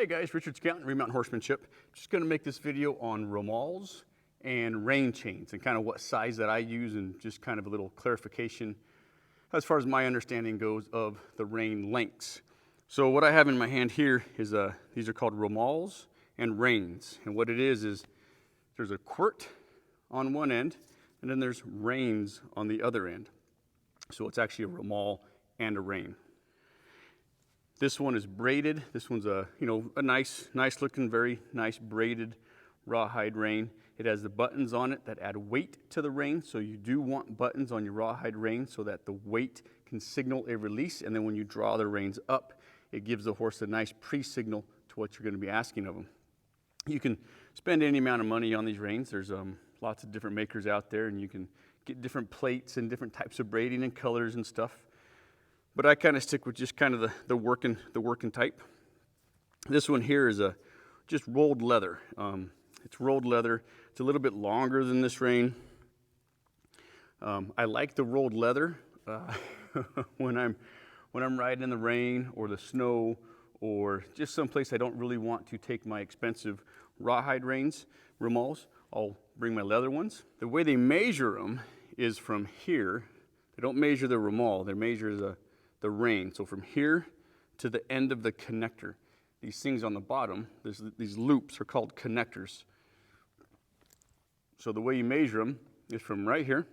Hey guys, Richard's Accountant, Remount Horsemanship. Just going to make this video on romals and rein chains and kind of what size that I use and just kind of a little clarification as far as my understanding goes of the rein lengths. So what I have in my hand here is these are called romals and reins. And what it is there's a quirt on one end and then there's reins on the other end. So it's actually a romal and a rein. This one is braided. This one's a nice looking, very nice braided rawhide rein. It has the buttons on it that add weight to the rein. So you do want buttons on your rawhide rein so that the weight can signal a release. And then when you draw the reins up, it gives the horse a nice pre-signal to what you're going to be asking of them. You can spend any amount of money on these reins. There's lots of different makers out there, and you can get different plates and different types of braiding and colors and stuff. But I kind of stick with just kind of the working type. This one here is just rolled leather. It's rolled leather. It's a little bit longer than this rein. I like the rolled leather when I'm riding in the rain or the snow or just someplace I don't really want to take my expensive rawhide reins, romals. I'll bring my leather ones. The way they measure them is from here. They don't measure the romal. They measure the rein. So from here to the end of the connector. These things on the bottom, these loops are called connectors. So the way you measure them is from right here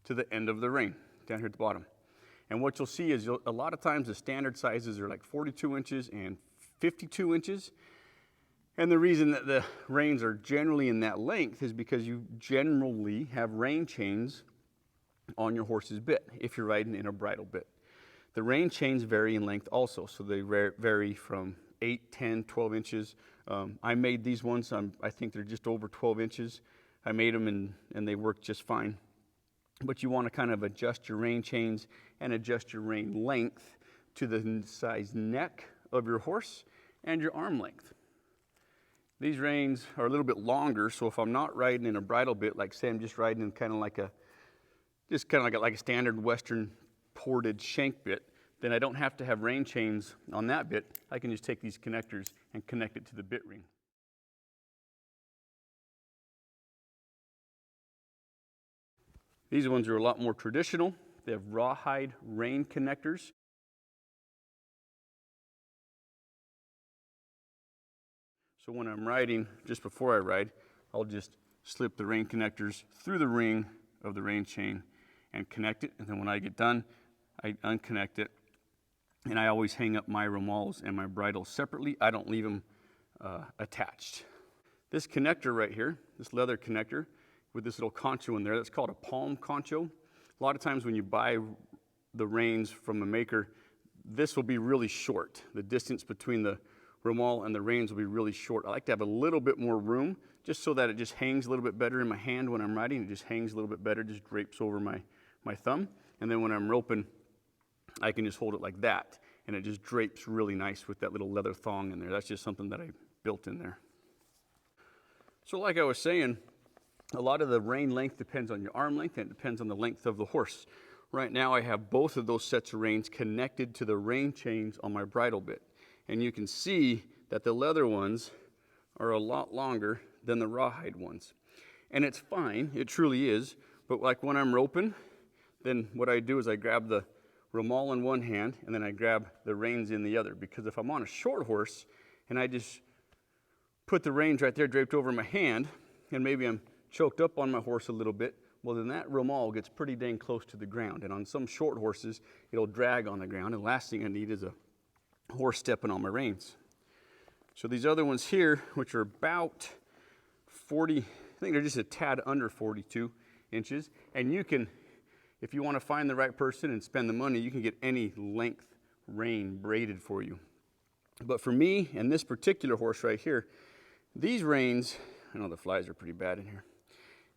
to the end of the rein, down here at the bottom. And what you'll see is a lot of times the standard sizes are like 42 inches and 52 inches. And the reason that the reins are generally in that length is because you generally have rein chains on your horse's bit if you're riding in a bridle bit. The rein chains vary in length also, so they vary from 8, 10, 12 inches. I made these ones, I think they're just over 12 inches. I made them and they work just fine. But you want to kind of adjust your rein chains and adjust your rein length to the size neck of your horse and your arm length. These reins are a little bit longer, so if I'm not riding in a bridle bit, like say I'm just riding in kind of like a standard Western ported shank bit, then I don't have to have rein chains on that bit. I can just take these connectors and connect it to the bit ring. These ones are a lot more traditional. They have rawhide rein connectors. So when I'm riding, just before I ride, I'll just slip the rein connectors through the ring of the rein chain and connect it. And then when I get done, I unconnect it. And I always hang up my romals and my bridle separately. I don't leave them attached. This connector right here, this leather connector with this little concho in there, that's called a palm concho. A lot of times when you buy the reins from a maker, this will be really short. The distance between the romal and the reins will be really short. I like to have a little bit more room just so that it just hangs a little bit better in my hand when I'm riding. It just hangs a little bit better, just drapes over my thumb. And then when I'm roping, I can just hold it like that. And it just drapes really nice with that little leather thong in there. That's just something that I built in there. So like I was saying, a lot of the rein length depends on your arm length and it depends on the length of the horse. Right now I have both of those sets of reins connected to the rein chains on my bridle bit. And you can see that the leather ones are a lot longer than the rawhide ones. And it's fine, it truly is, but like when I'm roping, then what I do is I grab the romal in one hand and then I grab the reins in the other. Because if I'm on a short horse and I just put the reins right there draped over my hand and maybe I'm choked up on my horse a little bit, well then that romal gets pretty dang close to the ground. And on some short horses, it'll drag on the ground. And the last thing I need is a horse stepping on my reins. So these other ones here, which are about 40, I think they're just a tad under 42 inches. And you can, if you want to find the right person and spend the money, you can get any length rein braided for you. But for me and this particular horse right here, these reins, I know the flies are pretty bad in here.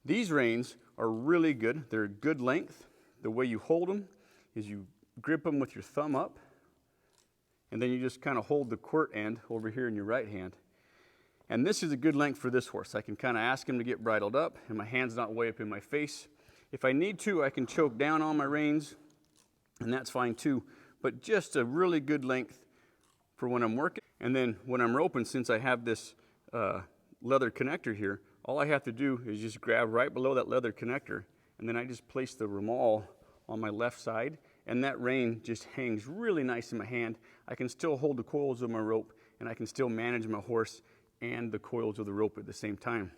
These reins are really good. They're a good length. The way you hold them is you grip them with your thumb up, and then you just kind of hold the quirt end over here in your right hand. And this is a good length for this horse. I can kind of ask him to get bridled up, and my hand's not way up in my face. If I need to, I can choke down on my reins, and that's fine too. But just a really good length for when I'm working. And then when I'm roping, since I have this leather connector here, all I have to do is just grab right below that leather connector, and then I just place the romal on my left side, and that rein just hangs really nice in my hand. I can still hold the coils of my rope, and I can still manage my horse and the coils of the rope at the same time.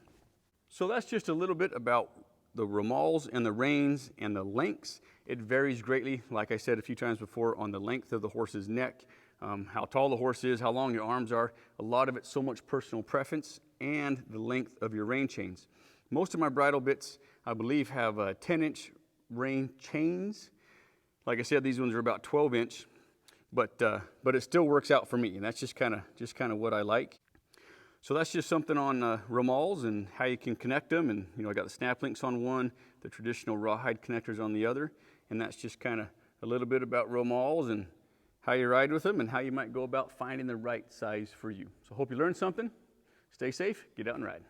So that's just a little bit about the romals and the reins and the lengths. It varies greatly, like I said a few times before, on the length of the horse's neck, how tall the horse is, how long your arms are. A lot of it's so much personal preference, and the length of your rein chains. Most of my bridle bits, I believe, have 10-inch rein chains. Like I said, these ones are about 12-inch, but it still works out for me, and that's just kind of what I like. So that's just something on romals and how you can connect them. And I got the snap links on one, the traditional rawhide connectors on the other, and that's just kind of a little bit about romals and how you ride with them and how you might go about finding the right size for you. So hope you learned something. Stay safe, get out and ride.